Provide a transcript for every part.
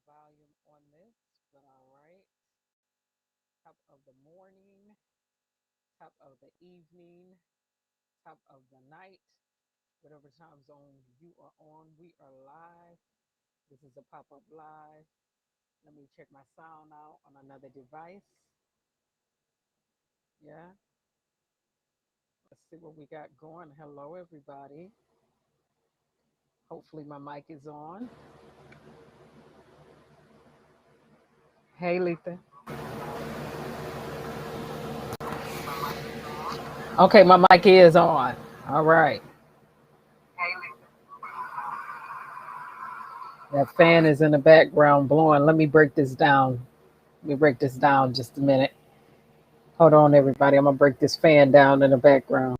volume on this, but all right. Top of the morning, top of the evening, top of the night, whatever time zone you are on, we are live. This is a pop up live. Let me check my sound out on another device. Yeah, let's see what we got going. Hello, everybody. Hopefully, my mic is on. Hey, Letha. Okay, my mic is on. All right. That fan is in the background blowing. Let me break this down. Let me break this down just a minute. Hold on, everybody. I'm going to break this fan down in the background.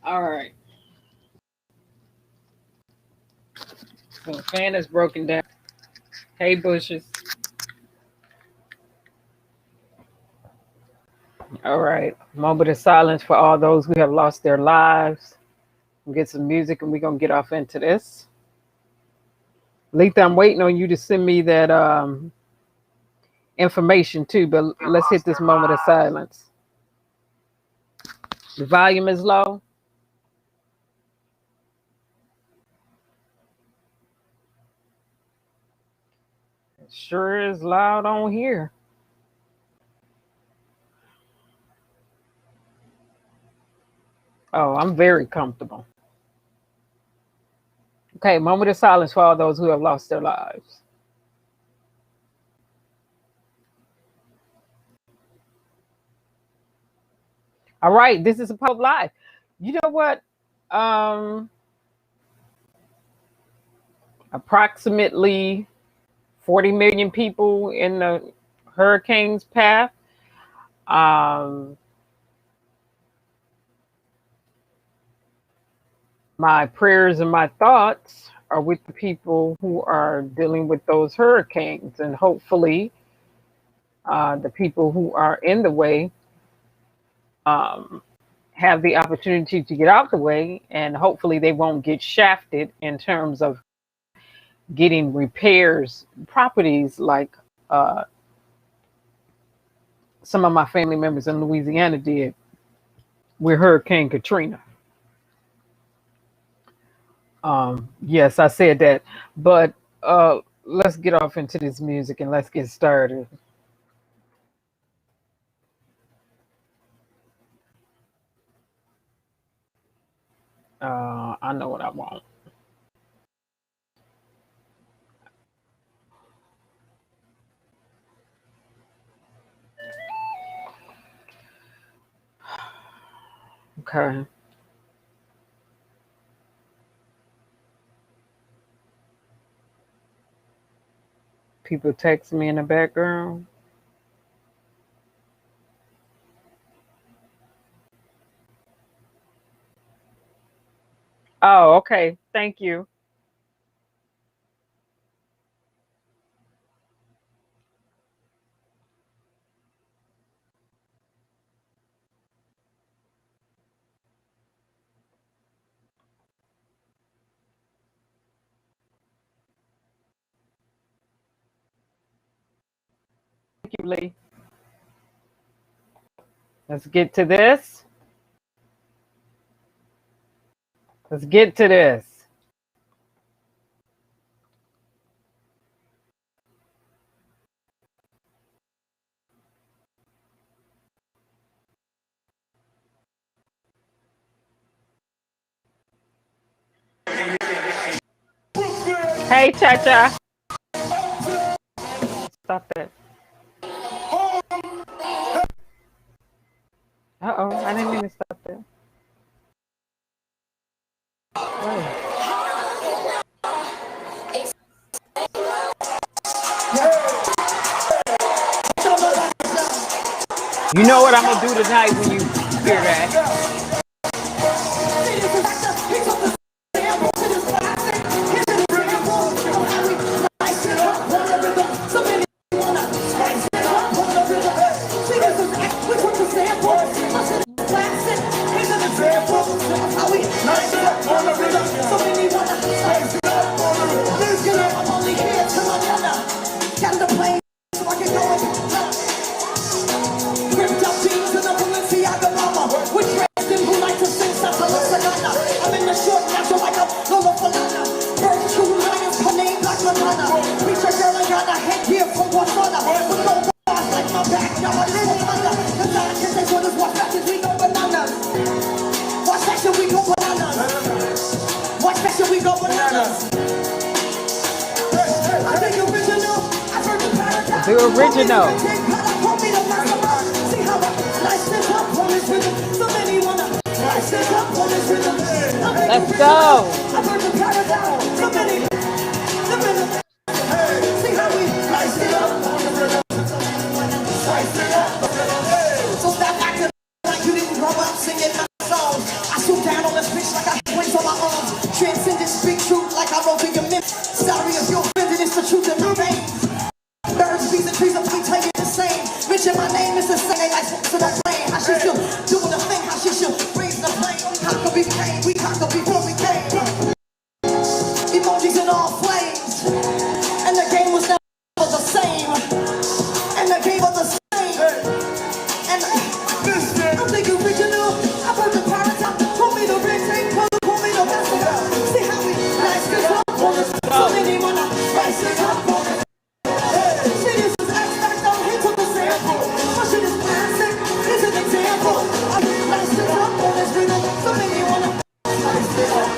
All right. So the fan is broken down. Hey, bushes. All right. Moment of silence for all those who have lost their lives. We'll get some music and we're going to get off into this. Letha, I'm waiting on you to send me that information too, but let's hit this moment of silence. The volume is low. It sure is loud on here. Oh, I'm very comfortable. Okay, moment of silence for all those who have lost their lives. All right, this is a public live. You know what? Approximately 40 million people in the hurricane's path. My prayers and my thoughts are with the people who are dealing with those hurricanes, and hopefully, the people who are in the way have the opportunity to get out the way, and hopefully, they won't get shafted in terms of getting repairs, properties like some of my family members in Louisiana did with Hurricane Katrina. Yes, I said that, but let's get off into this music and let's get started. I know what I want. Okay. People text me in the background. Oh, okay. Thank you. Thank you, Lee. Let's get to this. Let's get to this. Hey, Cha Cha. Stop that. Uh oh, I didn't mean to stop that. Oh. You know what I'm gonna do tonight when you hear that? The original. Let's go. So stop acting like you didn't grow up singing my songs. I swoop down on this bitch like I wings on my arms. Transcendent, speak truth like I wrote in your myth. Sorry if you're offended, it's the truth in my veins. Birds, bees, and trees, we tell you the same. Mention my name is the same. They like to the plane. How she should do the thing, how she should raise the plane. Conquer we came, we conquer before we came. Emojis in all flames. And the game was never the same. And the game was the same. And I'm the original. I heard the paradigm. Pull me the red tape, pull me the rest of it. See how we nice this up on us. So many wanna spice it up on us. See this is X Factor. He took the sample. My shit is classic. It's an example. I nice this up on this rhythm. So many wanna spice it up.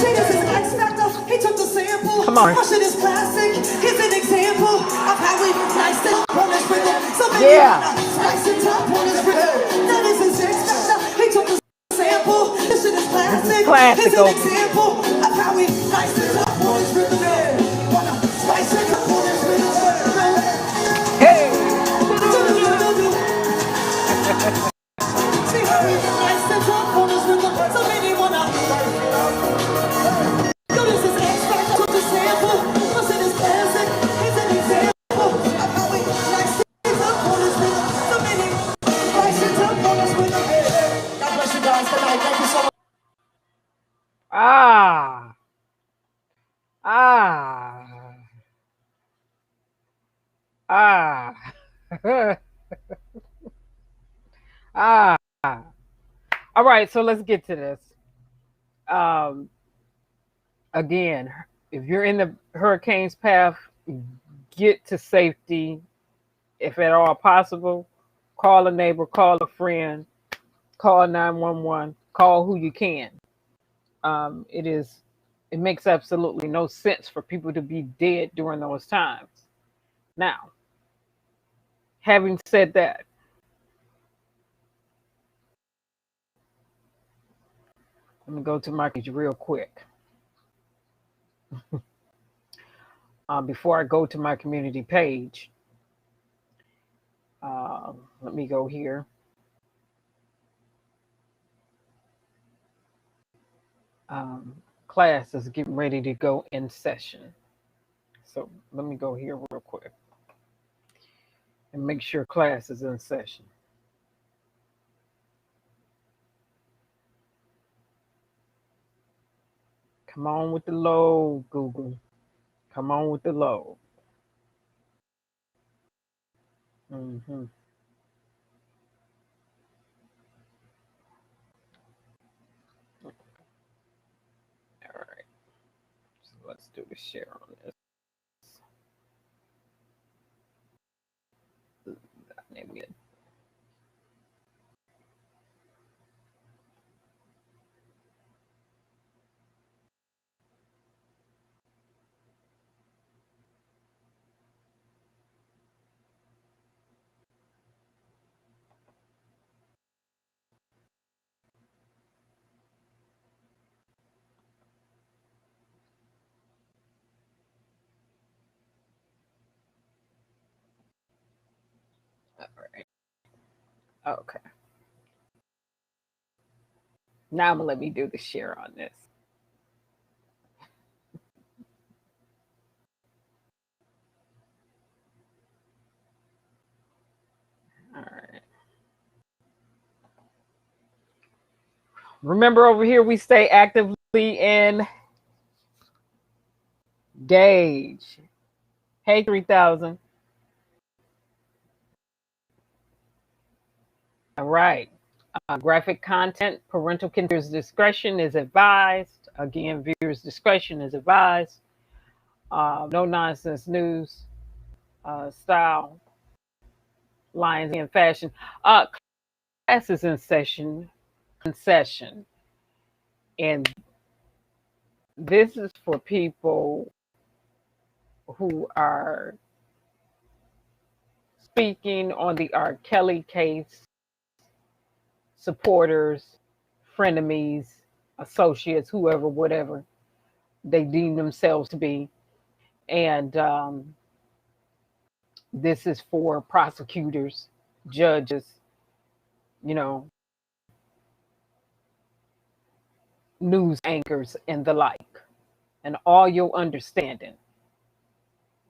See this is X Factor. He took the sample. Come on. My shit is classic. It's an example of how we nice this up on this rhythm. So many Yeah. wanna spice it up on this rhythm. That is his X Factor. He took the sample. This shit is classic. Classic It's an over. example of how we nice this up on this rhythm. Wanna spice it up on this rhythm. Hey. See how we nice this up on this rhythm. So many wanna. Yo, this is X Factor. Took the sample. This shit is classic. It's an example of how we nice this up on this rhythm. So many nice it up on this rhythm. God bless you guys tonight. Thank you so much. Ah. Ah. Ah. Ah. All right, so let's get to this. Um, again, if you're in the hurricane's path, get to safety if at all possible. Call a neighbor, call a friend, call 911, call who you can. It makes absolutely no sense for people to be dead during those times. Now, having said that, let me go to my page real quick. Before I go to my community page, let me go here. Class is getting ready to go in session. So let me go here real quick and make sure class is in session. Come on with the load, Google. Come on with the load. Mm-hmm. All right. So let's do the share on this. Maybe it. All right. Okay. Now I'm gonna let me do the share on this. All right. Remember over here we stay actively engaged. Hey 3000. All right. Graphic content, parental viewers discretion is advised. Again, viewers discretion is advised. No nonsense news, style, lines in fashion. Classes in session, concession. And this is for people who are speaking on the R. Kelly case, supporters, frenemies, associates, whoever, whatever they deem themselves to be. And this is for prosecutors, judges, you know, news anchors, and the like. And all your understanding,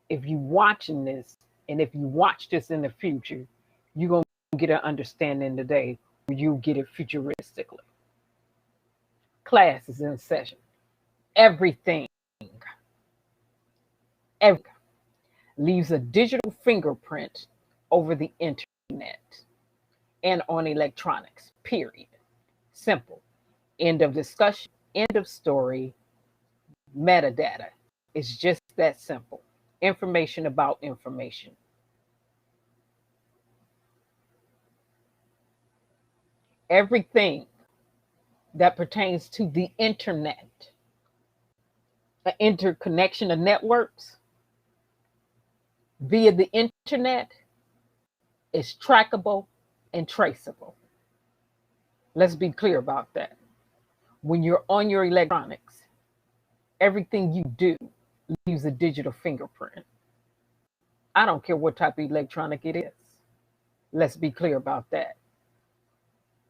if you watching this, and if you watch this in the future, you're going to get an understanding today, or you get it futuristically. Class is in session. Everything, everything leaves a digital fingerprint over the internet and on electronics, period. Simple. End of discussion, end of story, metadata. It's just that simple. Information about information. Everything that pertains to the internet, the interconnection of networks via the internet is trackable and traceable. Let's be clear about that. When you're on your electronics, everything you do leaves a digital fingerprint. I don't care what type of electronic it is. Let's be clear about that.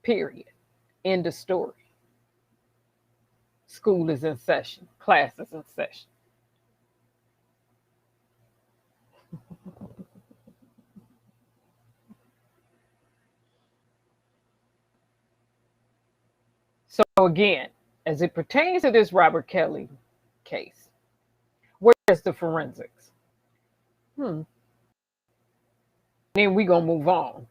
Period. End of story. School is in session. Class is in session. So again, as it pertains to this Robert Kelly case, where's the forensics? Then we gonna move on.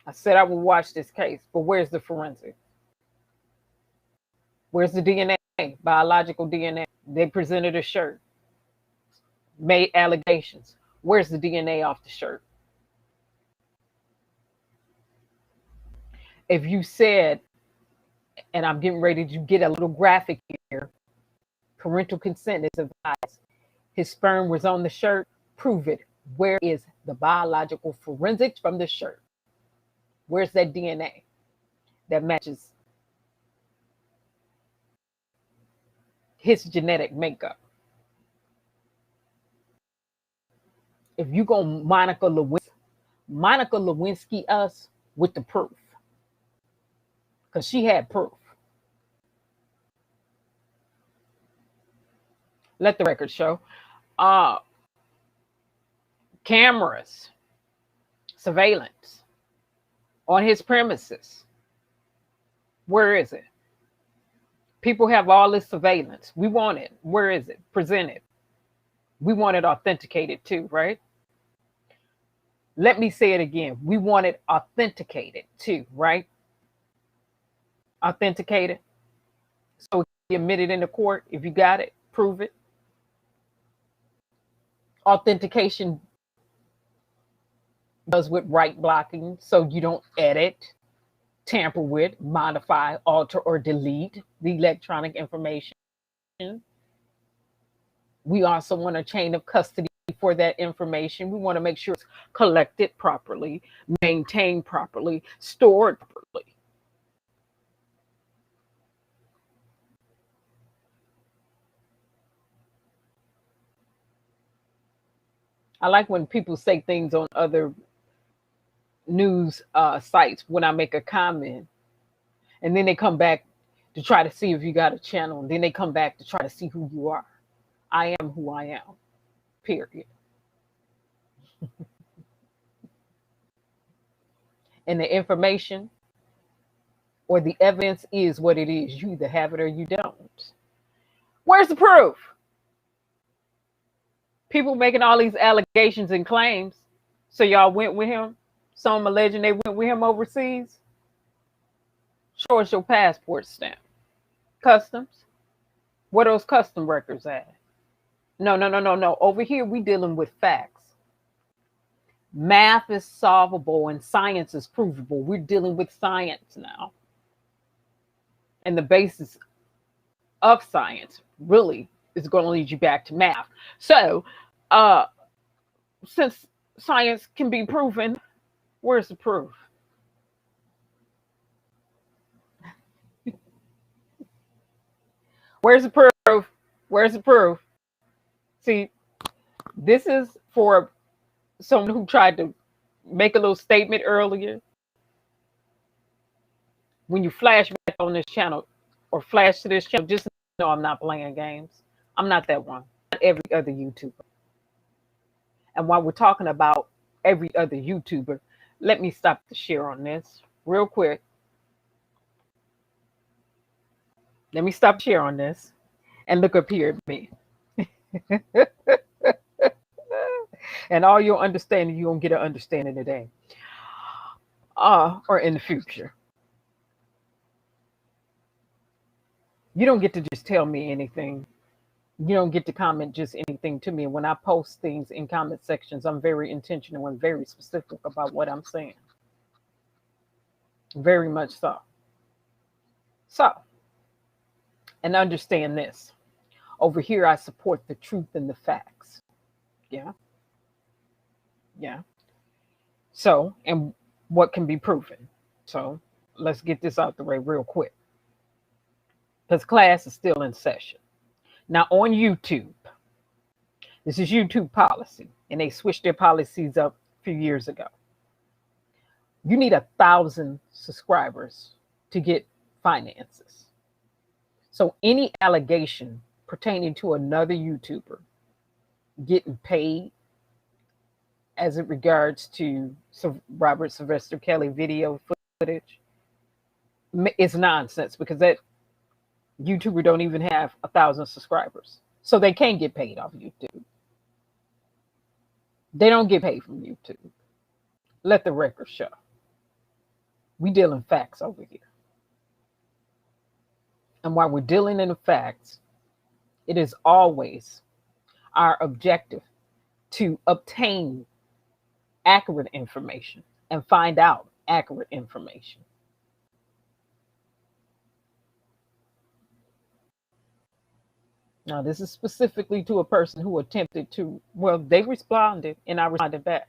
I said I would watch this case, but where's the forensics? Where's the DNA, biological DNA? They presented a shirt, made allegations. Where's the DNA off the shirt? If you said, and I'm getting ready to get a little graphic here, parental consent is advised, his sperm was on the shirt, prove it. Where is the biological forensics from the shirt? Where's that DNA that matches his genetic makeup? If you go Monica Lewinsky us with the proof, because she had proof. Let the record show. Cameras, surveillance on his premises. Where is it? People have all this surveillance. We want it. Where is it? Present it. We want it authenticated too, right? Let me say it again. We want it authenticated too, right? Authenticated. So you admit it in the court. If you got it, prove it. Authentication does with right blocking, so you don't edit, tamper with, modify, alter, or delete the electronic information. We also want a chain of custody for that information. We want to make sure it's collected properly, maintained properly, stored properly. I like when people say things on other news sites when I make a comment, and then they come back to try to see if you got a channel, and then they come back to try to see who you are. I am who I am. Period. And the information or the evidence is what it is. You either have it or you don't. Where's the proof? People making all these allegations and claims. So y'all went with him. Some alleging they went with him overseas. Show us your passport stamp. Customs. Where those custom records at? No, no, no, no, no. Over here we dealing with facts. Math is solvable and science is provable. We're dealing with science now. And the basis of science really is going to lead you back to math. So, since science can be proven, where's the proof? Where's the proof? Where's the proof? See, this is for someone who tried to make a little statement earlier. When you flash back on this channel or flash to this channel, just know I'm not playing games. I'm not that one. Not every other YouTuber. And while we're talking about every other YouTuber, let me stop the share on this real quick. Let me stop share on this and look up here at me. And all your understanding, you don't get an understanding today. Or in the future. You don't get to just tell me anything. You don't get to comment just anything to me. When I post things in comment sections, I'm very intentional and very specific about what I'm saying. Very much so. So, and understand this. Over here, I support the truth and the facts. Yeah. Yeah. So, and what can be proven. So, let's get this out the way real quick. Because class is still in session. Now, on YouTube, this is YouTube policy, and they switched their policies up a few years ago. You need 1,000 subscribers to get finances. So any allegation pertaining to another YouTuber getting paid as it regards to Robert Sylvester Kelly video footage is nonsense, because that YouTuber don't even have 1,000 subscribers. So they can't get paid off YouTube. They don't get paid from YouTube. Let the record show. We dealing facts over here. And while we're dealing in the facts, it is always our objective to obtain accurate information and find out accurate information. Now, this is specifically to a person who attempted to, well, they responded and I responded back.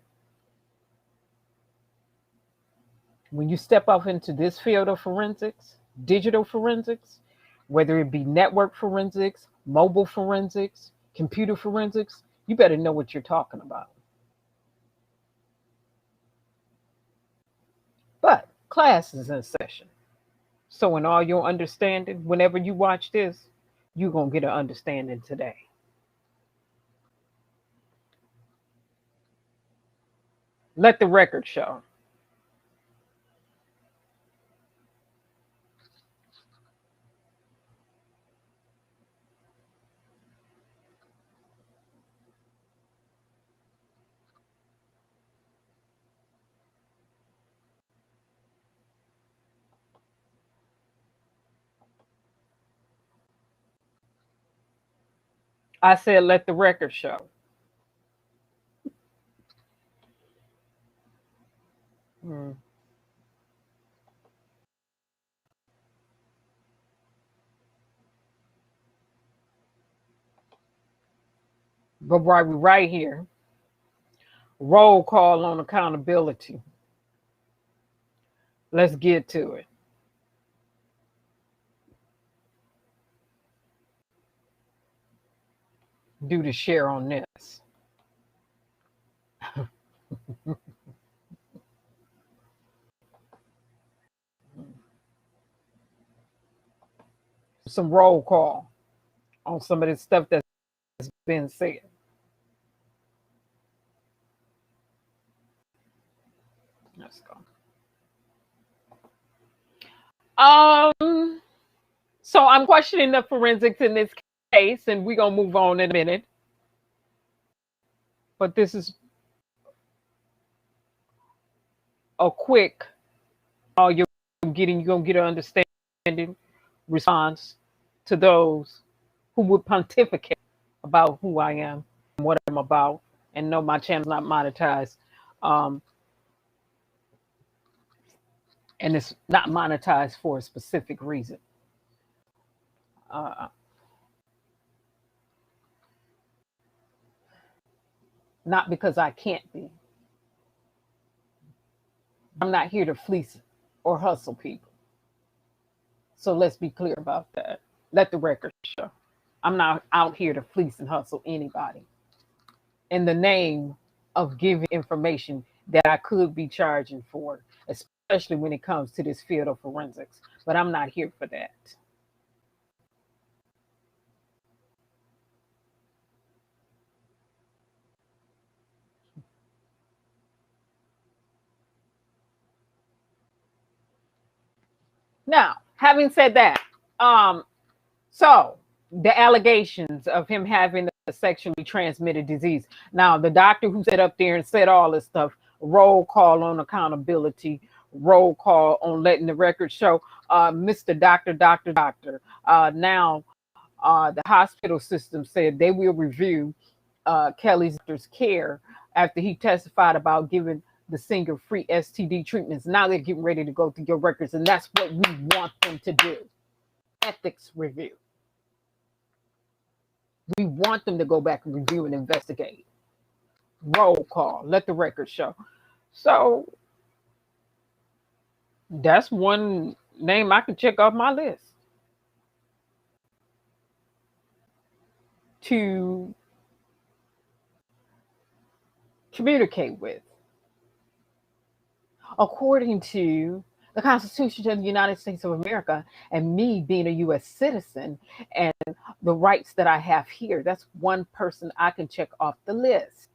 When you step off into this field of forensics, digital forensics, whether it be network forensics, mobile forensics, computer forensics, you better know what you're talking about. But class is in session. So in all your understanding, whenever you watch this, you're going to get an understanding today. Let the record show. I said, let the record show. But right here, roll call on accountability. Let's get to it. Do the share on this. some roll call on some of this stuff that's been said. Let's go. So I'm questioning the forensics in this case, and we're gonna move on in a minute. But this is a quick, you're gonna get an understanding response to those who would pontificate about who I am and what I'm about, and no, my channel's not monetized. And it's not monetized for a specific reason. Not because I can't be. I'm not here to fleece or hustle people. So let's be clear about that. Let the record show. I'm not out here to fleece and hustle anybody in the name of giving information that I could be charging for, especially when it comes to this field of forensics. But I'm not here for that. Now, having said that, so the allegations of him having a sexually transmitted disease. Now, the doctor who sat up there and said all this stuff, roll call on accountability, roll call on letting the record show, Mr. Doctor. Now, the hospital system said they will review Kelly's doctor's care after he testified about giving the singer free STD treatments. Now they're getting ready to go through your records, and that's what we want them to do. Ethics review. We want them to go back and review and investigate. Roll call. Let the record show. So that's one name I can check off my list to communicate with. According to the Constitution of the United States of America, and me being a U.S. citizen and the rights that I have here, that's one person I can check off the list.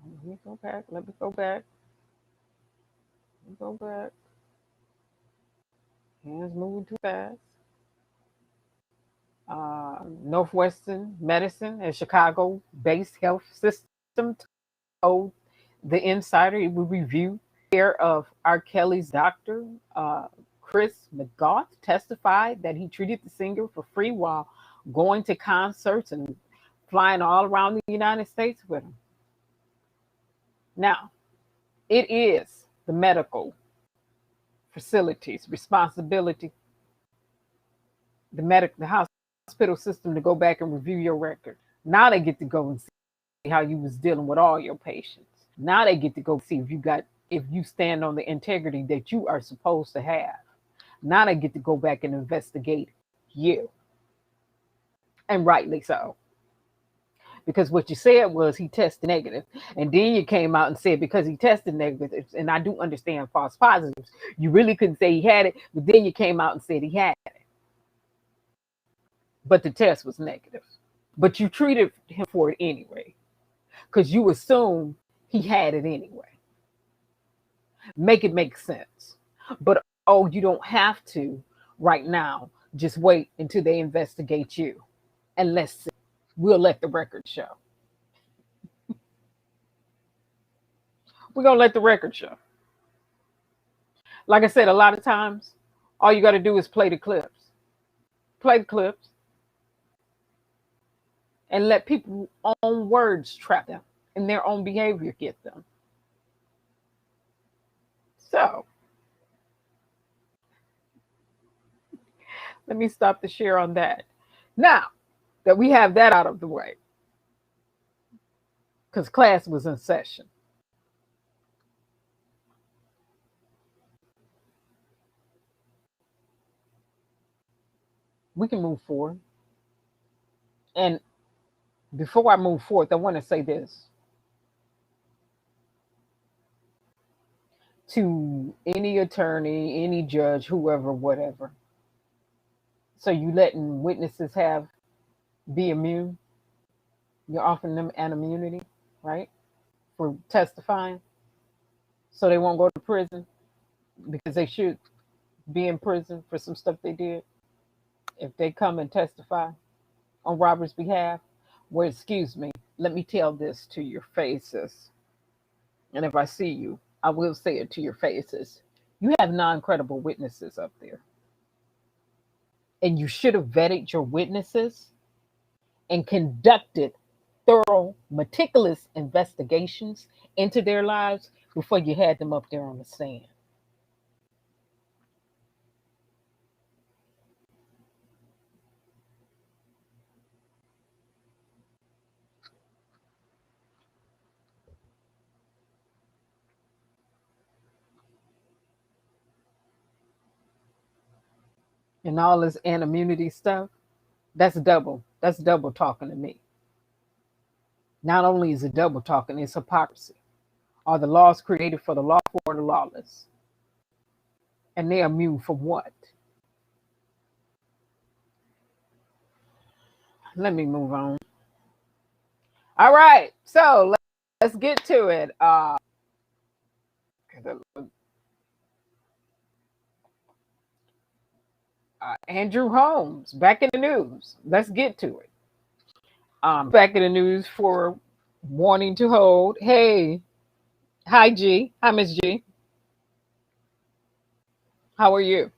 Let me go back. Let me go back. Let me go back. Hands moving too fast. Northwestern Medicine and Chicago-based health system told the Insider it would review care of R. Kelly's doctor. Chris McGough testified that he treated the singer for free while going to concerts and flying all around the United States with him. Now, it is the medical facilities' responsibility, the hospital system, to go back and review your record. Now they get to go and see how you was dealing with all your patients. Now they get to go see if you stand on the integrity that you are supposed to have. Now they get to go back and investigate you. And rightly so. Because what you said was he tested negative. And then you came out and said because he tested negative, and I do understand false positives, you really couldn't say he had it, but then you came out and said he had it. But the test was negative. But you treated him for it anyway, because you assumed he had it anyway. Make it make sense. But you don't have to right now. Just wait until they investigate you. And let's see. We'll let the record show. We're going to let the record show. Like I said, a lot of times, all you got to do is play the clips. Play the clips. And let people's own words trap them and their own behavior get them. So, let me stop the share on that. Now that we have that out of the way, because class was in session. We can move forward. And before I move forward, I want to say this. to any attorney, any judge, whoever, whatever. So you letting witnesses be immune. You're offering them an immunity, right, for testifying, so they won't go to prison because they should be in prison for some stuff they did if they come and testify on Robert's behalf. Well, excuse me, let me tell this to your faces. And if I see you, I will say it to your faces. You have non-credible witnesses up there. And you should have vetted your witnesses and conducted thorough, meticulous investigations into their lives before you had them up there on the stand. And all this anonymity stuff, that's double. That's double talking to me. Not only is it double talking, it's hypocrisy. Are the laws created for the lawful or the lawless? And they're immune from what? Let me move on. All right, so let's get to it. Andrew Holmes back in the news. Let's get to it. Back in the news for wanting to hold. Hey, hi G, hi Miss G. How are you?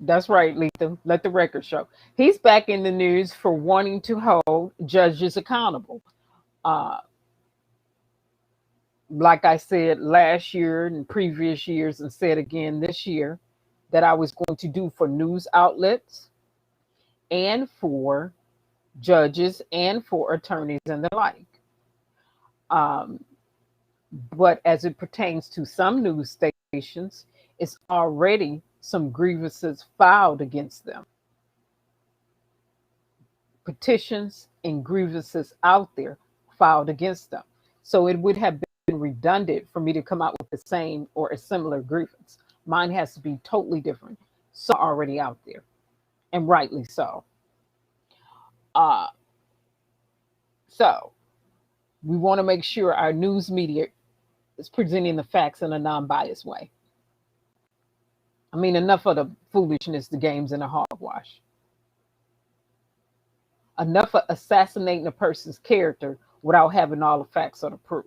That's right, Letha. Let the record show. He's back in the news for wanting to hold judges accountable. Like I said last year and previous years, and said again this year, that I was going to do for news outlets and for judges and for attorneys and the like. But as it pertains to some news stations, it's already some grievances filed against them. Petitions and grievances out there filed against them. So it would have been redundant for me to come out with the same or a similar grievance. Mine has to be totally different. So already out there, and rightly so. So we want to make sure our news media is presenting the facts in a non-biased way. I mean, enough of the foolishness, the games, and the hogwash. Enough of assassinating a person's character without having all the facts or the proof,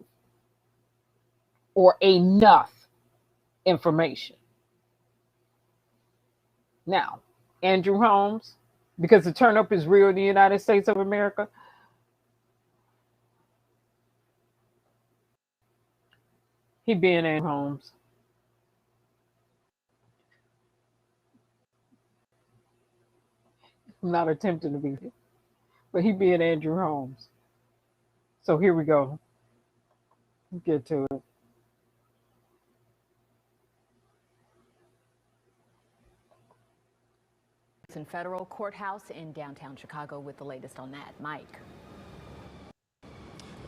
or enough information. Now, Andrew Holmes, because the turn up is real in the United States of America, he being Andrew Holmes. I'm not attempting to be, but he being Andrew Holmes. So here we go. Get to it. In federal courthouse in downtown Chicago with the latest on that. Mike.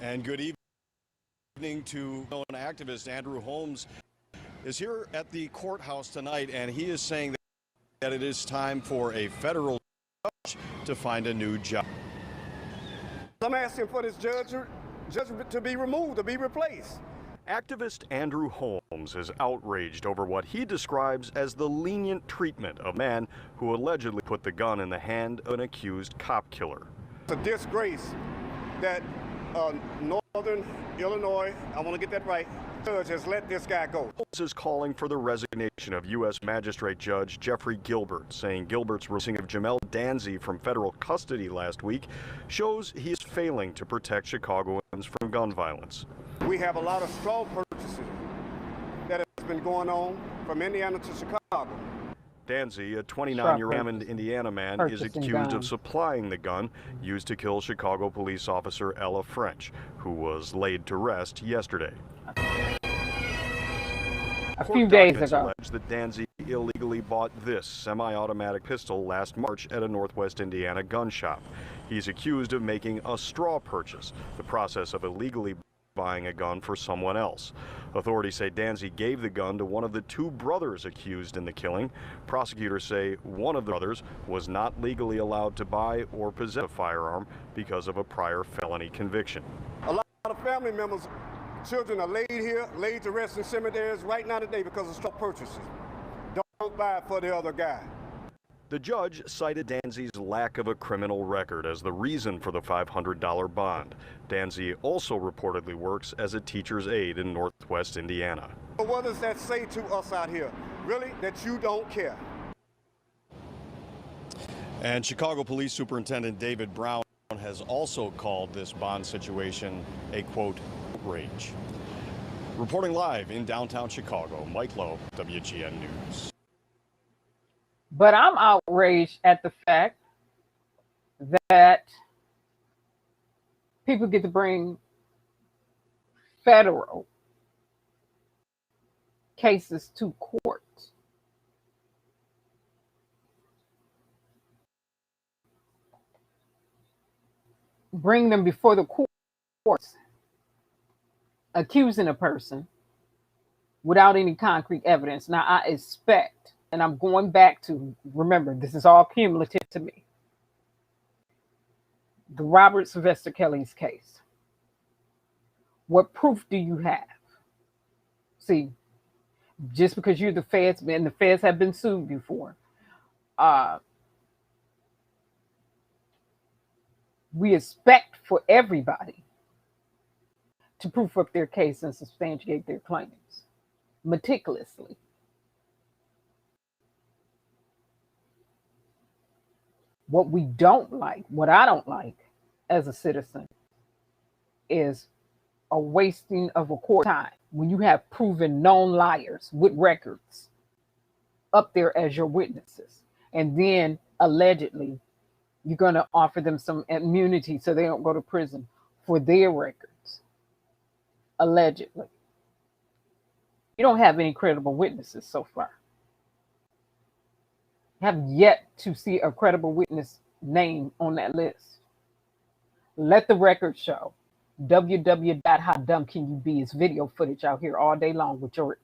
And good evening to an activist. Andrew Holmes is here at the courthouse tonight, and he is saying that it is time for a federal judge to find a new job. I'm asking for this judgment to be removed, to be replaced. Activist Andrew Holmes is outraged over what he describes as the lenient treatment of a man who allegedly put the gun in the hand of an accused cop killer. It's a disgrace that Northern Illinois, I want to get that right, judge has let this guy go. Holmes is calling for the resignation of U.S. Magistrate Judge Jeffrey Gilbert, saying Gilbert's releasing of Jamel Danzy from federal custody last week shows he is failing to protect Chicagoans from gun violence. We have a lot of straw purchases that has been going on from Indiana to Chicago. Danzy, a 29-year-old Hammond, Indiana man, is accused of supplying the gun used to kill Chicago police officer Ella French, who was laid to rest yesterday. A few days ago, allege that Danzy illegally bought this semi-automatic pistol last March at a Northwest Indiana gun shop. He's accused of making a straw purchase, the process of illegally buying a gun for someone else. Authorities say Danzy gave the gun to one of the two brothers accused in the killing. Prosecutors say one of the brothers was not legally allowed to buy or possess a firearm because of a prior felony conviction. A lot of family members, children are laid here, laid to rest in cemeteries right now today because of stock purchases. Don't buy it for the other guy. The judge cited Danzy's lack of a criminal record as the reason for the $500 bond. Danzy also reportedly works as a teacher's aide in Northwest Indiana. But what does that say to us out here? Really, that you don't care? And Chicago Police Superintendent David Brown has also called this bond situation a, quote, outrage. Reporting live in downtown Chicago, Mike Lowe, WGN News. But I'm outraged at the fact that people get to bring federal cases to court. Bring them before the courts, accusing a person without any concrete evidence. Now, I expect, and I'm going back to, remember, this is all cumulative to me, the Robert Sylvester Kelly's case. What proof do you have? See, just because you're the feds, and the feds have been sued before, we expect for everybody to proof up their case and substantiate their claims meticulously. What we don't like, what I don't like as a citizen, is a wasting of a court time when you have proven known liars with records up there as your witnesses. And then allegedly, you're going to offer them some immunity so they don't go to prison for their records. Allegedly. You don't have any credible witnesses so far. Have yet to see a credible witness name on that list. Let the record show. www.howdumbcanyoube is video footage out here all day long with your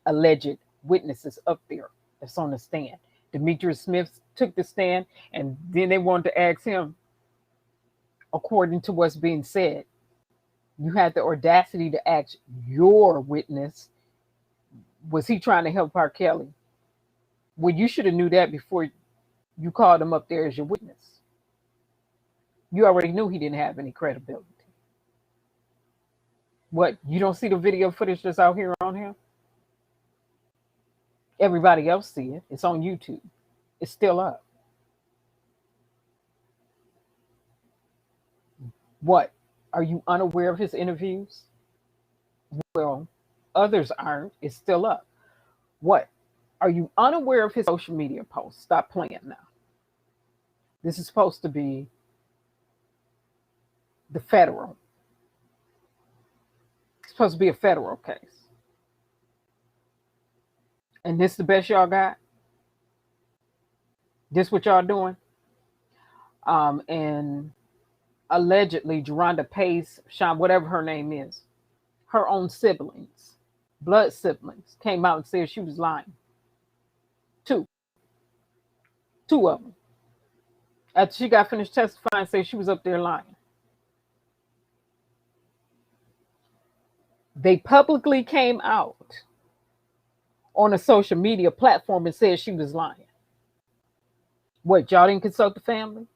alleged witnesses up there that's on the stand. Demetrius Smith took the stand, and then they wanted to ask him, according to what's being said, you had the audacity to ask your witness, was he trying to help R. Kelly? Well, you should have knew that before you called him up there as your witness. You already knew he didn't have any credibility. What, you don't see the video footage that's out here on him? Everybody else see it. It's on YouTube. It's still up. What, are you unaware of his interviews? Well, others aren't. It's still up. What, are you unaware of his social media posts? Stop playing now. This is supposed to be the federal. It's supposed to be a federal case. And this the best y'all got? This what y'all doing? And allegedly, Geronda Pace, Sean, whatever her name is, her own siblings, blood siblings, came out and said she was lying. Two of them. After she got finished testifying, said she was up there lying. They publicly came out on a social media platform and said she was lying. What, y'all didn't consult the family?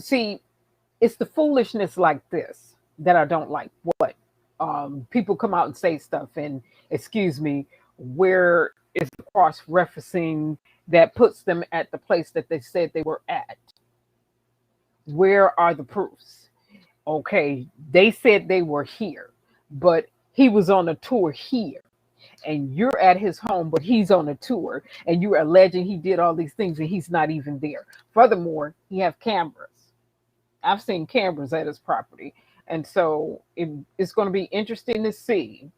See, it's the foolishness like this that I don't like. What? People come out and say stuff, and excuse me, where is the cross-referencing that puts them at the place that they said they were at? Where are the proofs? Okay, they said they were here, but he was on a tour here. And you're at his home, but he's on a tour, and you're alleging he did all these things and he's not even there. Furthermore, he have cameras. I've seen cameras at his property. And so it's going to be interesting to see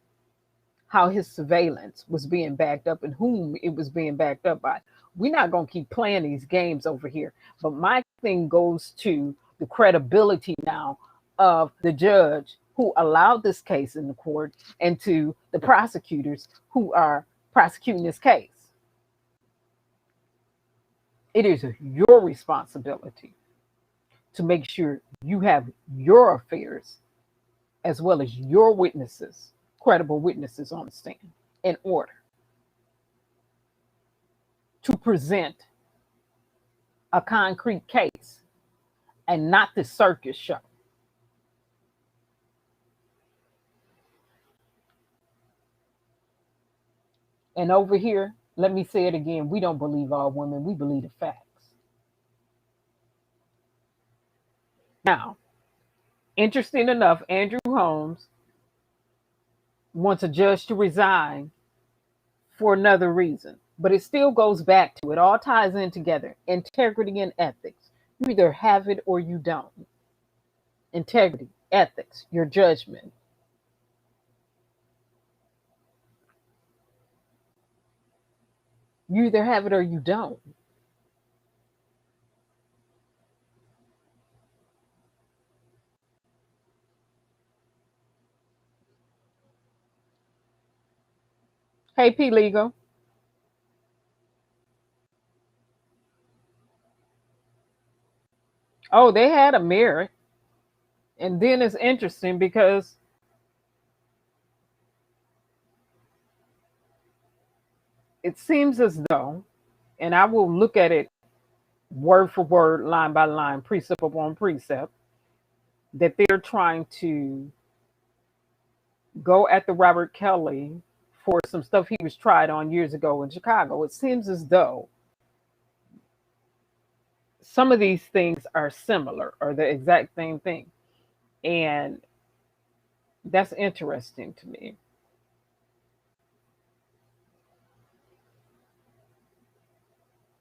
how his surveillance was being backed up and whom it was being backed up by. We're not going to keep playing these games over here. But my thing goes to the credibility now of the judge who allowed this case in the court and to the prosecutors who are prosecuting this case. It is your responsibility to make sure you have your affairs as well as your witnesses, credible witnesses on the stand in order to present a concrete case and not the circus show. And over here, let me say it again, we don't believe all women, we believe the facts. Now, interesting enough, Andrew Holmes wants a judge to resign for another reason, but it still goes back to, it all ties in together, integrity and ethics. You either have it or you don't. Integrity, ethics, your judgment. You either have it or you don't. Hey, P. Legal. Oh, they had a mirror. And then it's interesting because it seems as though, and I will look at it word for word, line by line, precept upon precept, that they're trying to go at the Robert Kelly for some stuff he was tried on years ago in Chicago. It seems as though some of these things are similar or the exact same thing. And that's interesting to me.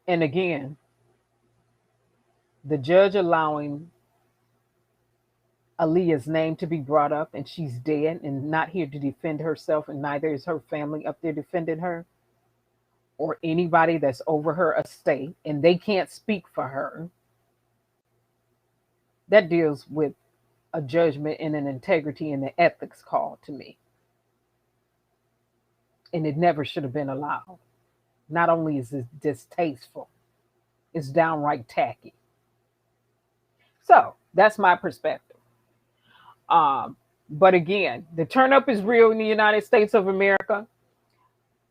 And again, the judge allowing Aaliyah's name to be brought up and she's dead and not here to defend herself, and neither is her family up there defending her or anybody that's over her estate, and they can't speak for her. That deals with a judgment and an integrity and an ethics call to me. And it never should have been allowed. Not only is it distasteful, it's downright tacky. So that's my perspective. But again, the turn up is real in the United States of America.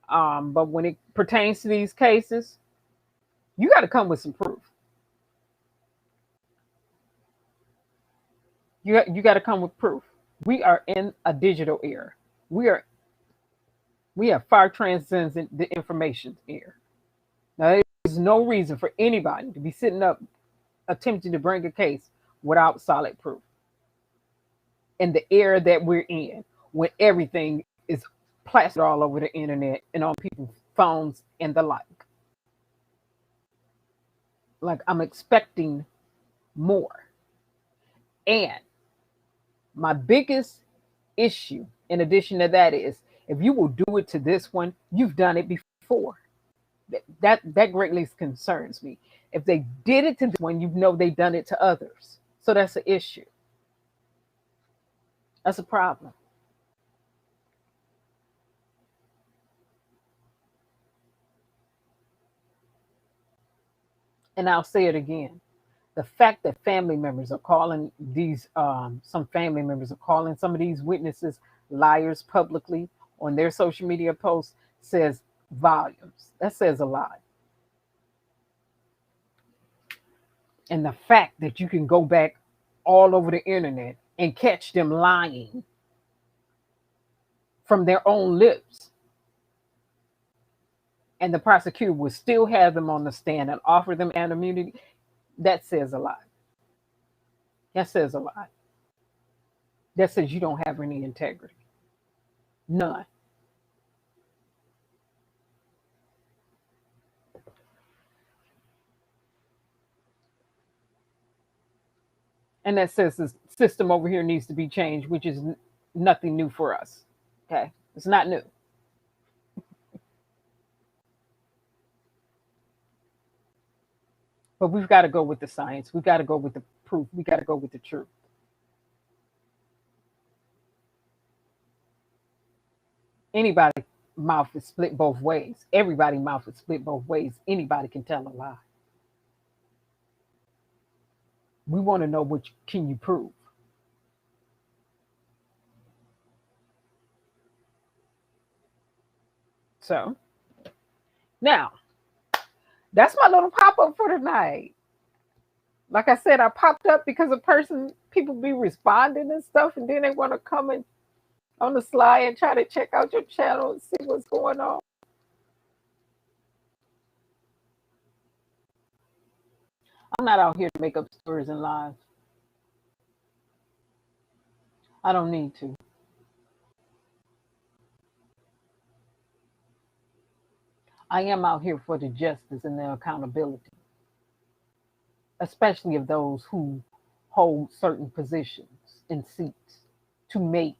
But when it pertains to these cases, you got to come with some proof. You got to come with proof. We are in a digital era. We have far transcendent the information era. Now, there's no reason for anybody to be sitting up attempting to bring a case without solid proof. In the era that we're in, when everything is plastered all over the internet and on people's phones and the like. Like, I'm expecting more. And my biggest issue, in addition to that, is if you will do it to this one, you've done it before. That greatly concerns me. If they did it to this one, you know they've done it to others. So that's an issue. That's a problem. And I'll say it again. The fact that family members are calling these, some family members are calling some of these witnesses liars publicly on their social media posts says volumes. That says a lot. And the fact that you can go back all over the internet and catch them lying from their own lips, and the prosecutor will still have them on the stand and offer them anonymity, that says a lot. That says a lot. That says you don't have any integrity. None. And that says the system over here needs to be changed, which is nothing new for us. Okay? It's not new. But we've got to go with the science. We've got to go with the proof. We got to go with the truth. Anybody mouth is split both ways. Everybody mouth is split both ways. Anybody can tell a lie. We want to know can you prove. So now that's my little pop up for tonight. Like I said, I popped up because people be responding and stuff, and then they want to come in on the slide and try to check out your channel and see what's going on. I'm not out here to make up stories and lies. I don't need to. I am out here for the justice and the accountability, especially of those who hold certain positions and seats to make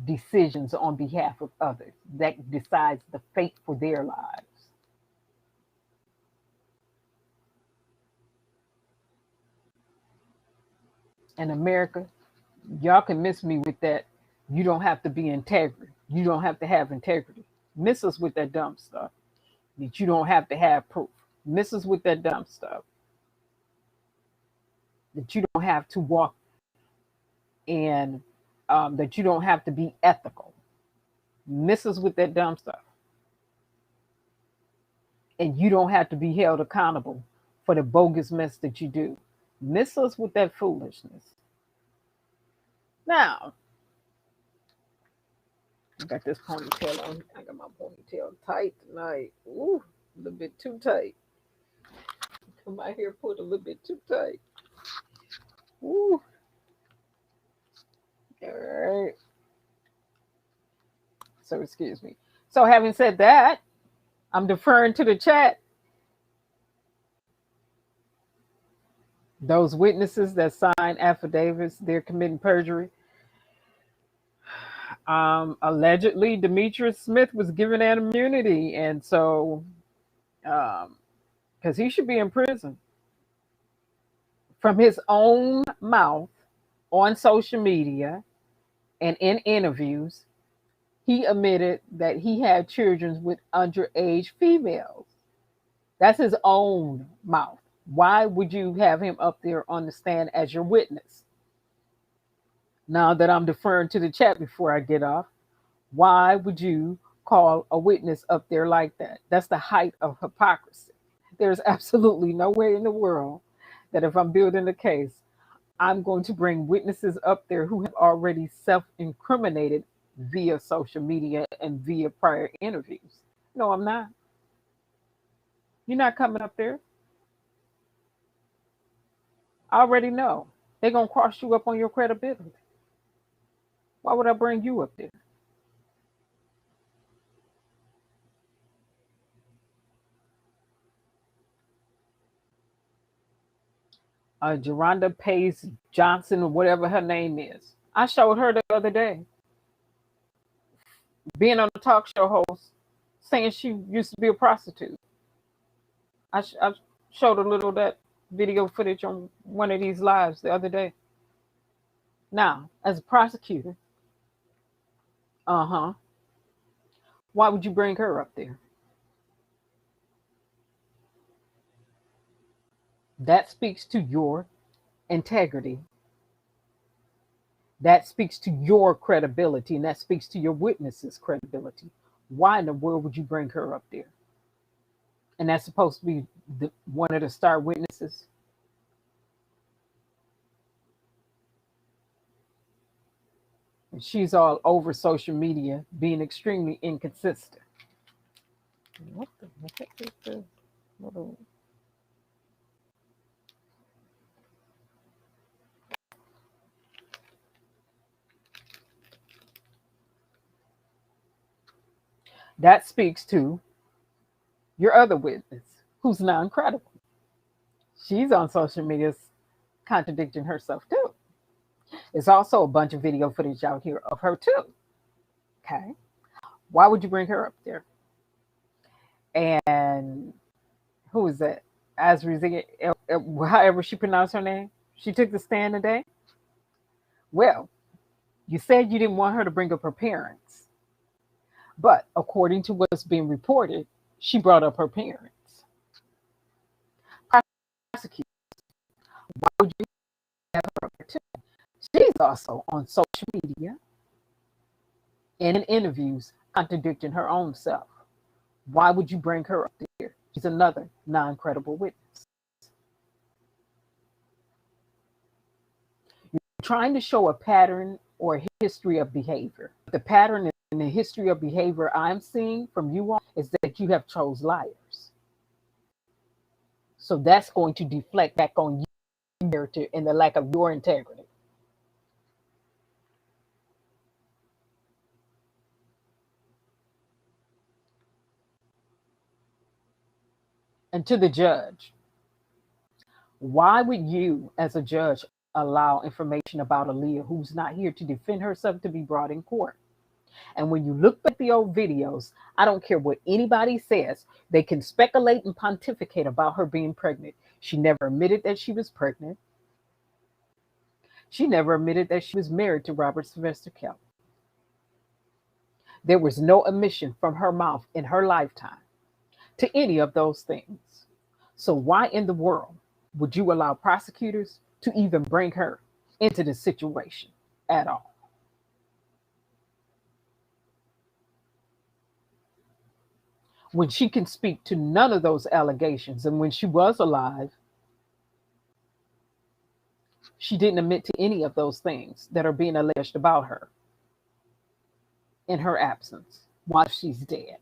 decisions on behalf of others that decides the fate for their lives. In America, y'all can miss me with that. You don't have to be integrity. You don't have to have integrity. Miss us with that dumb stuff. That you don't have to have proof. Miss us with that dumb stuff. That you don't have to walk and that you don't have to be ethical. Miss us with that dumb stuff. And you don't have to be held accountable for the bogus mess that you do. Miss us with that foolishness. Now, I got this ponytail on. I got my ponytail tight tonight. Ooh, a little bit too tight. My hair pulled a little bit too tight. Ooh. All right. So excuse me. So having said that, I'm deferring to the chat. Those witnesses that sign affidavits, they're committing perjury. Allegedly, Demetrius Smith was given an immunity, and so because he should be in prison. From his own mouth on social media and in interviews, he admitted that he had children with underage females. That's his own mouth. Why would you have him up there on the stand as your witness? Now that I'm deferring to the chat before I get off, why would you call a witness up there like that? That's the height of hypocrisy. There's absolutely no way in the world that if I'm building a case, I'm going to bring witnesses up there who have already self-incriminated via social media and via prior interviews. No, I'm not. You're not coming up there. I already know. They're going to cross you up on your credibility. Why would I bring you up there? Geronda Pace Johnson, or whatever her name is. I showed her the other day. Being on a talk show host, saying she used to be a prostitute. I showed a little of that video footage on one of these lives the other day. Now, as a prosecutor, why would you bring her up there? That speaks to your integrity. That speaks to your credibility, and that speaks to your witness's credibility. Why in the world would you bring her up there? And that's supposed to be one of the star witnesses. And she's all over social media being extremely inconsistent. What the heck is this? That speaks to your other witness, who's non-credible. She's on social media contradicting herself too. There's also a bunch of video footage out here of her too. Okay. Why would you bring her up there? And who is that? Azri, however she pronounced her name. She took the stand today. Well, you said you didn't want her to bring up her parents. But according to what's being reported, she brought up her parents. Prosecute. Why would you have her up there too? She's also on social media and in interviews contradicting her own self. Why would you bring her up there? She's another non-credible witness. You're trying to show a pattern or a history of behavior. The pattern and the history of behavior I'm seeing from you all is that you have chose liars. So that's going to deflect back on you, character, and the lack of your integrity. And to the judge, why would you, as a judge, allow information about Aaliyah, who's not here to defend herself, to be brought in court? And when you look at the old videos, I don't care what anybody says, they can speculate and pontificate about her being pregnant. She never admitted that she was pregnant. She never admitted that she was married to Robert Sylvester Kelly. There was no admission from her mouth in her lifetime to any of those things. So why in the world would you allow prosecutors to even bring her into the situation at all? When she can speak to none of those allegations, and when she was alive, she didn't admit to any of those things that are being alleged about her in her absence while she's dead.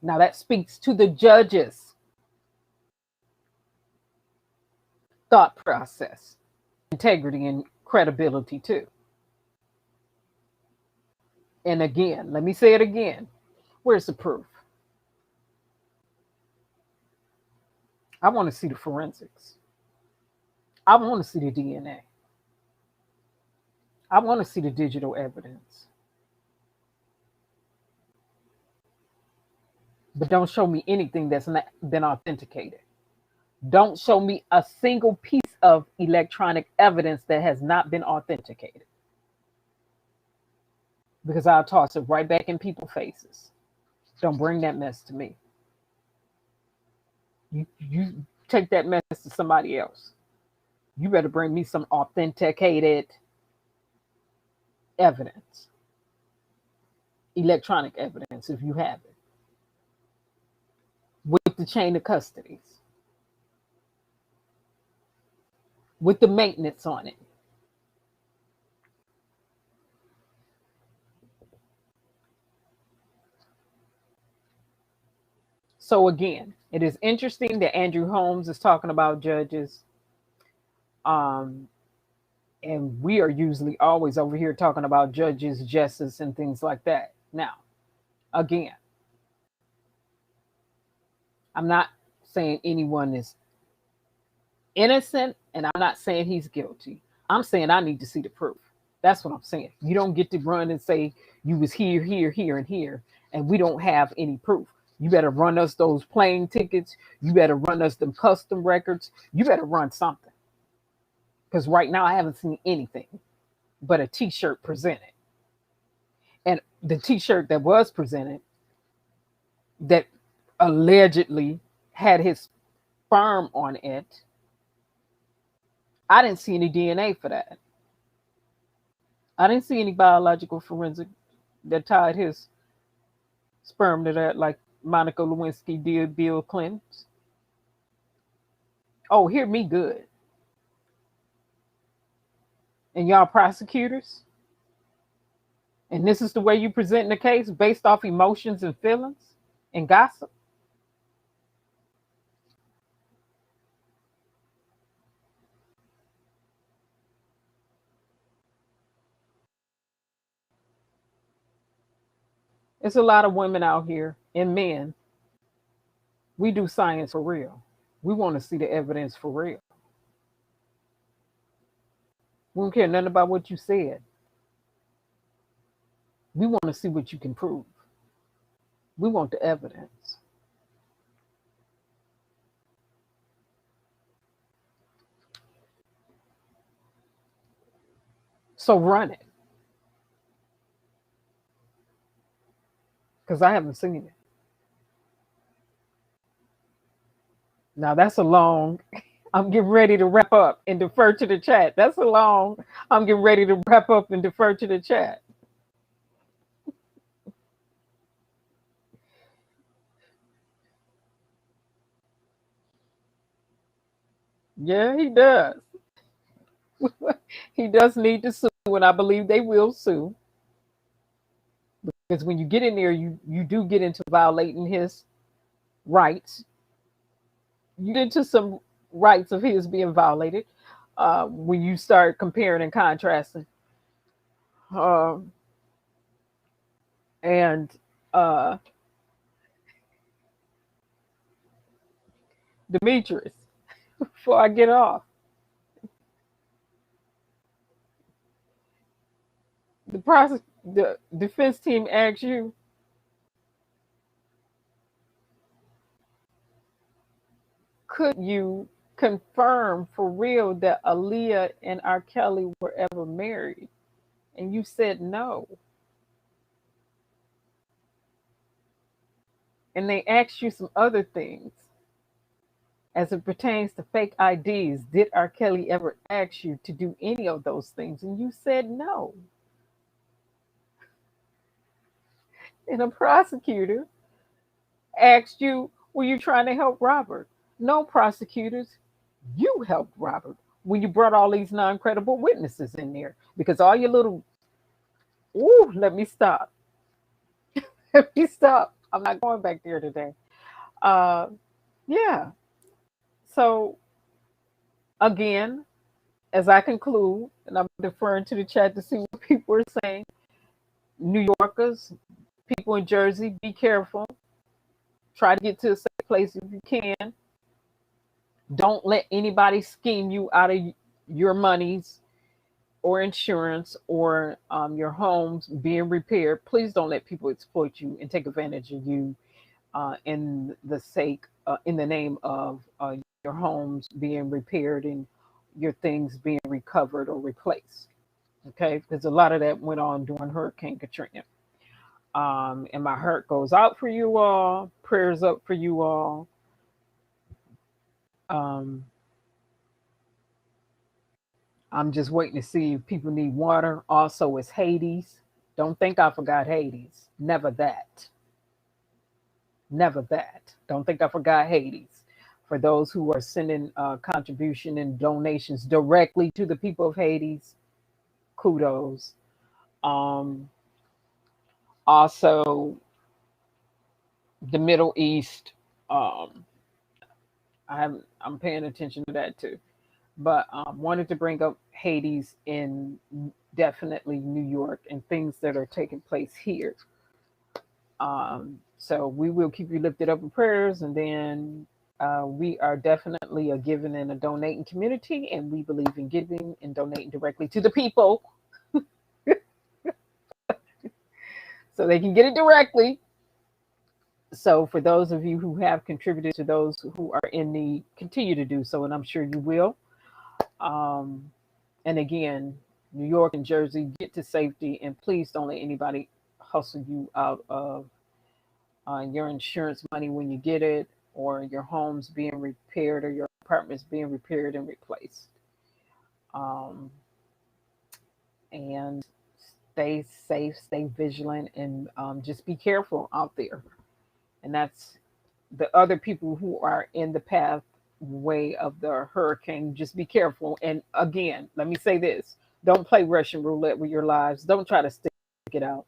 Now that speaks to the judge's thought process, integrity, and credibility too. And again, let me say it again. Where's the proof? I want to see the forensics. I want to see the DNA. I want to see the digital evidence. But don't show me anything that's not been authenticated. Don't show me a single piece of electronic evidence that has not been authenticated. Because I'll toss it right back in people's faces. Don't bring that mess to me. You take that mess to somebody else. You better bring me some authenticated evidence. Electronic evidence, if you have it. With the chain of custodies. With the maintenance on it. So again, it is interesting that Andrew Holmes is talking about judges. And we are usually always over here talking about judges, justice, and things like that. Now, again, I'm not saying anyone is innocent, and I'm not saying he's guilty. I'm saying I need to see the proof. That's what I'm saying. You don't get to run and say you was here, here, here, and here, and we don't have any proof. You better run us those plane tickets. You better run us them custom records. You better run something. Because right now I haven't seen anything but a t-shirt presented. And the t-shirt that was presented that allegedly had his sperm on it, I didn't see any DNA for that. I didn't see any biological forensic that tied his sperm to that, like Monica Lewinsky did Bill Clinton's. Oh, hear me good. And y'all prosecutors, and this is the way you present the case based off emotions and feelings and gossip. It's a lot of women out here and men. We do science for real. We want to see the evidence for real. We don't care nothing about what you said. We want to see what you can prove. We want the evidence. So run it. because I haven't seen it. Now that's a long. I'm getting ready to wrap up and defer to the chat. That's a long. I'm getting ready to wrap up and defer to the chat. Yeah, he does. He does need to sue, and I believe they will sue because when you get in there, you do get into violating his rights. You get into some rights of his being violated when you start comparing and contrasting. Um, and uh, Demetrius, before I get off, the defense team asks you, could you confirm for real that Aaliyah and R. Kelly were ever married? And you said no. And they asked you some other things as it pertains to fake IDs. Did R. Kelly ever ask you to do any of those things? And you said no. And a prosecutor asked you, were you trying to help Robert? No, prosecutors, you helped Robert when you brought all these non credible witnesses in there because all your little, ooh, let me stop. Let me stop. I'm not going back there today. Uh, yeah. So, again, as I conclude, and I'm deferring to the chat to see what people are saying, New Yorkers, people in Jersey, be careful. Try to get to a safe place if you can. Don't let anybody scheme you out of your monies or insurance or your homes being repaired. Please don't let people exploit you and take advantage of you in the name of your homes being repaired and your things being recovered or replaced. Okay, because a lot of that went on during Hurricane Katrina. And my heart goes out for you all. Prayers up for you all. Um, I'm just waiting to see if people need water. Also, it's Hades. Don't think I forgot Hades. Never that. Never that. Don't think I forgot Hades. For those who are sending contribution and donations directly to the people of Hades, kudos. Um, Also, the Middle East. Um, I'm paying attention to that too. But wanted to bring up Hades in definitely New York and things that are taking place here. So we will keep you lifted up in prayers, and then we are definitely a giving and a donating community, and we believe in giving and donating directly to the people so they can get it directly. So for those of you who have contributed to those who are in need, continue to do so, and I'm sure you will. And again, New York and Jersey, get to safety, and please don't let anybody hustle you out of your insurance money when you get it, or your homes being repaired, or your apartments being repaired and replaced. And stay safe, stay vigilant, and just be careful out there. And that's the other people who are in the pathway of the hurricane. Just be careful. And again, let me say this: don't play Russian roulette with your lives. Don't try to stick it out.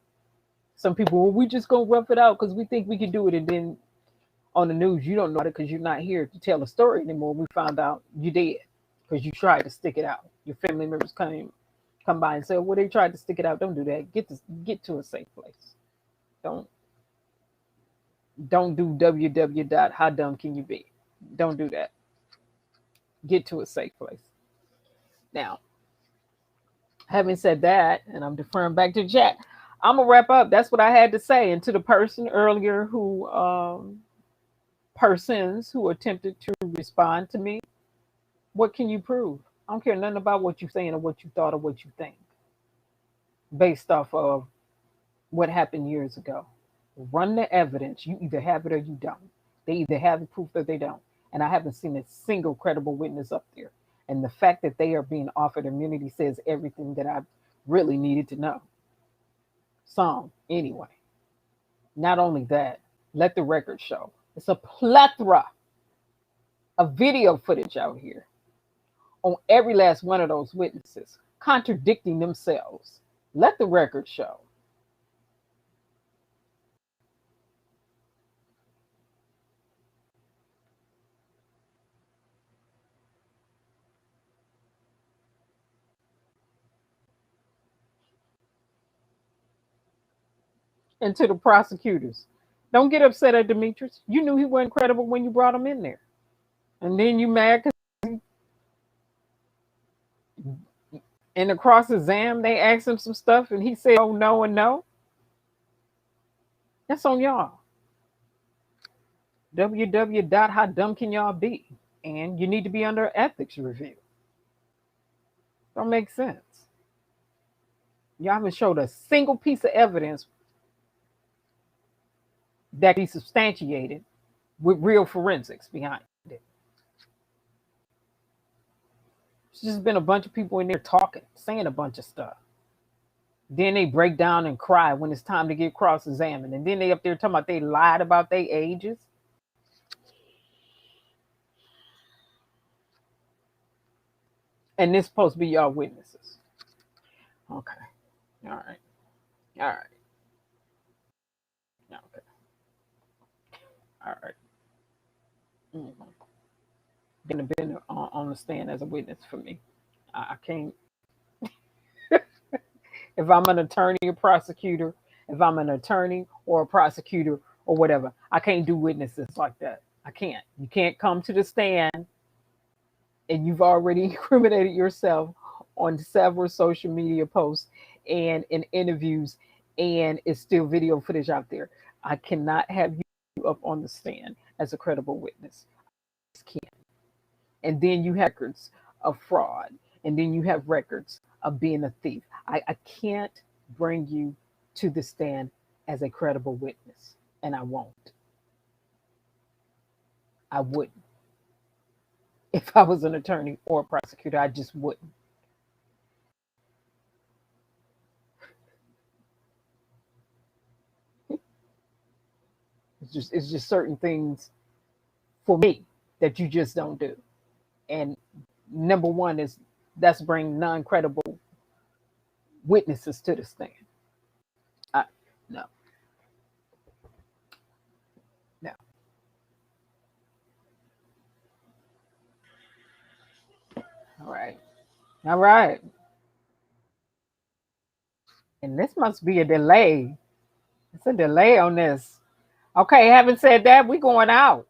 Some people, well, we just gonna rough it out because we think we can do it, and then on the news you don't know it because you're not here to tell the story anymore. We found out you did because you tried to stick it out. Your family members come by and say, well, they tried to stick it out. Don't do that. Get to a safe place. Don't do www. How dumb can you be? Don't do that. Get to a safe place. Now, having said that, and I'm deferring back to chat, I'm gonna wrap up. That's what I had to say. And to the person earlier persons who attempted to respond to me, what can you prove? I don't care nothing about what you're saying or what you thought or what you think, based off of what happened years ago. Run the evidence. You either have it or you don't. They either have the proof or they don't. And I haven't seen a single credible witness up there. And the fact that they are being offered immunity says everything that I really needed to know. Some, anyway. Not only that, let the record show. It's a plethora of video footage out here on every last one of those witnesses contradicting themselves. Let the record show. And to the prosecutors, don't get upset at Demetrius. You knew he wasn't credible when you brought him in there. And then you mad because in the cross-exam, they asked him some stuff and he said, oh, no, and no. That's on y'all. How dumb can y'all be? And you need to be under ethics review. Don't make sense. Y'all haven't showed a single piece of evidence that be substantiated with real forensics behind it. It's just been a bunch of people in there talking, saying a bunch of stuff. Then they break down and cry when it's time to get cross-examined. And then they up there talking about they lied about their ages. And this supposed to be y'all witnesses. Okay. All right. All right. Okay. All right. Mm-hmm. Gonna be on the stand as a witness for me. I can't. If I'm an attorney or prosecutor, if I'm an attorney or a prosecutor or whatever, I can't do witnesses like that. I can't. You can't come to the stand and you've already incriminated yourself on several social media posts and in interviews, and it's still video footage out there. I cannot have you up on the stand as a credible witness. I just can't. And then you have records of fraud, and then you have records of being a thief. I can't bring you to the stand as a credible witness, and I won't. I wouldn't. If I was an attorney or a prosecutor, I just wouldn't. It's just certain things for me that you just don't do. And number one is that's bring non-credible witnesses to the stand. No. All right. And this must be a delay. It's a delay on this. Okay, having said that, we going out.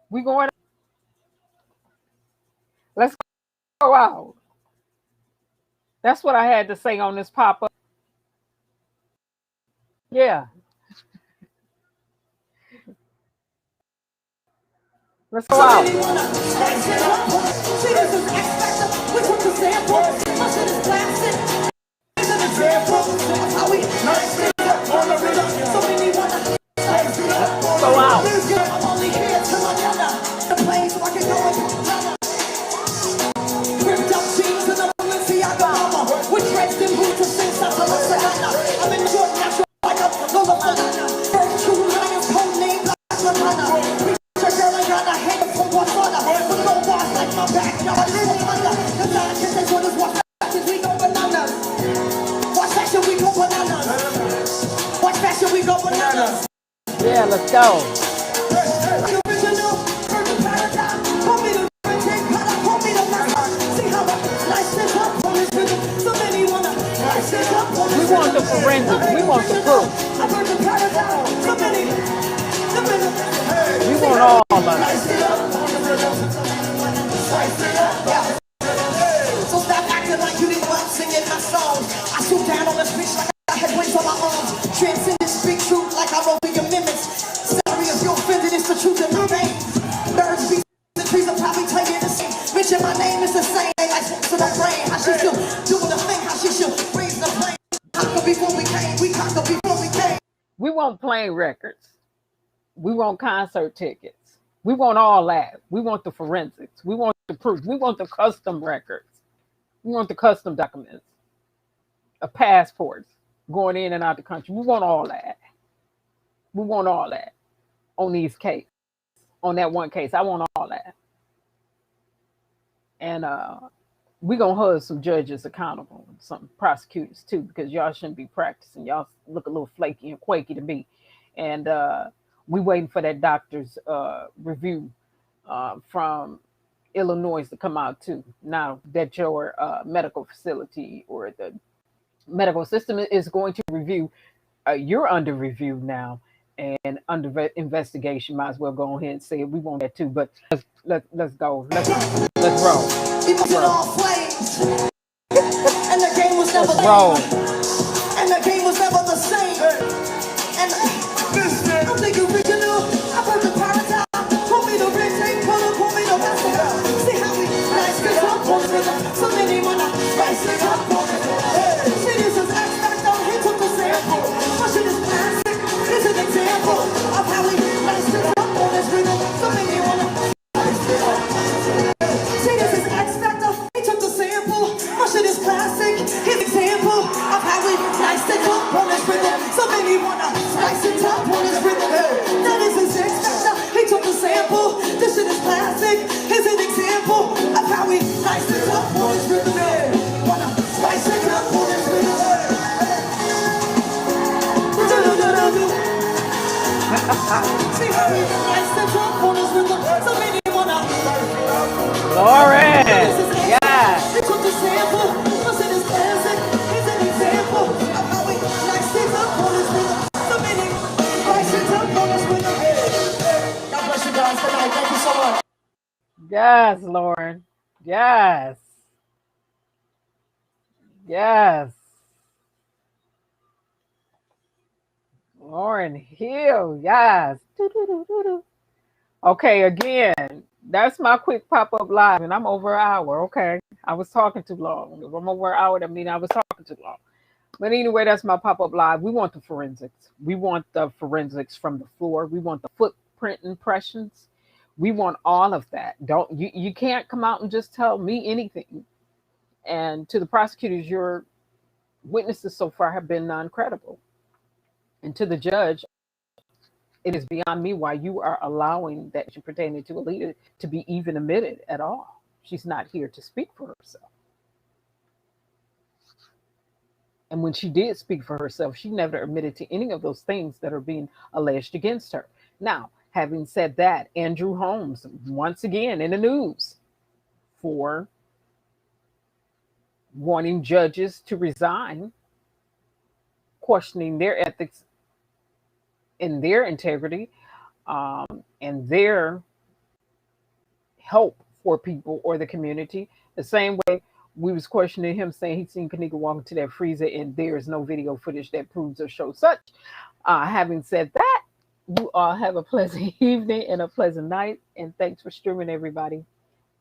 We going out. Let's go out. That's what I had to say on this pop-up. Yeah. Let's go out. Go out. Yeah, let's go. We want the forensics. We want the proof. We want all of it. So stop acting like you didn't want singing my song. I swoop down on the speech like I had wings on my arms. Transcendent, speak truth like I wrote the amendments. Sorry if you're offended, it's the truth in my veins. Birds, beasts, and trees will probably tell you the same. Mention my name is the same. Like to the brain. How she still doing the thing. How she should raise the plane. I could be we came, we conquered before we came. We want plain records. We want concert tickets. We want all that. We want the forensics. We want the proof. We want the custom records. We want the custom documents, passports going in and out the country. We want all that. We want all that on these cases. On that one case, I want all that. And we're going to hold some judges accountable, some prosecutors too, because y'all shouldn't be practicing. Y'all look a little flaky and quaky to me. And we waiting for that doctor's review from Illinois to come out too. Now that your medical facility or the medical system is going to review, you're under review now and under investigation. Might as well go ahead and say it. We want that too. But let's go. Let's roll. Emotion all flames. And the game was never Let's lame. roll. And the game was never the same. And I'm thinking original. I heard the paradigm. Pull me the red tape, pull me the rest of it. See how we nice this up on the so many wanna spice it up on it. See, this is X Factor. He took the sample. My shit is classic. It's an example of how we nice it up on this rhythm. So many wanna spice it up. See, this is X Factor. He took the sample. My shit is classic. His example of how we nice it up on this rhythm. So many wanna spice it up on this rhythm. Now this is X Factor. He took the sample. This shit is classic. Here's an example of how we nice it up on this rhythm. Wanna spice it up on this rhythm. See how we nice it up on this rhythm. So many wanna. Lauren. Yeah. Yeah. He took the sample. Was it his classic? Here's an example of how we nice it up on this rhythm. So many nice it up on this rhythm. God bless you guys tonight. Thank you so much. Yes, Lauren. Yes. Yes. Lauren Hill. Yes. Doo-doo-doo-doo-doo. Okay, again, that's my quick pop-up live, and I'm over an hour. Okay. I was talking too long. If I'm over an hour, that means I was talking too long. But anyway, that's my pop-up live. We want the forensics. We want the forensics from the floor. We want the footprint impressions. We want all of that. Don't you can't come out and just tell me anything. And to the prosecutors, your witnesses so far have been non-credible. And to the judge, it is beyond me why you are allowing that you pertaining to a leader to be even admitted at all. She's not here to speak for herself. And when she did speak for herself, she never admitted to any of those things that are being alleged against her. Now, having said that, Andrew Holmes, once again in the news for wanting judges to resign, questioning their ethics and their integrity, and their help for people or the community. The same way we was questioning him, saying he'd seen Kanika walk into that freezer and there is no video footage that proves or shows such. Having said that, you all have a pleasant evening and a pleasant night. And thanks for streaming, everybody.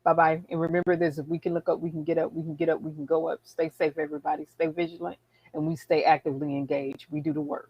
Bye-bye. And remember this, if we can look up, we can get up, we can get up, we can go up. Stay safe, everybody. Stay vigilant, and we stay actively engaged. We do the work.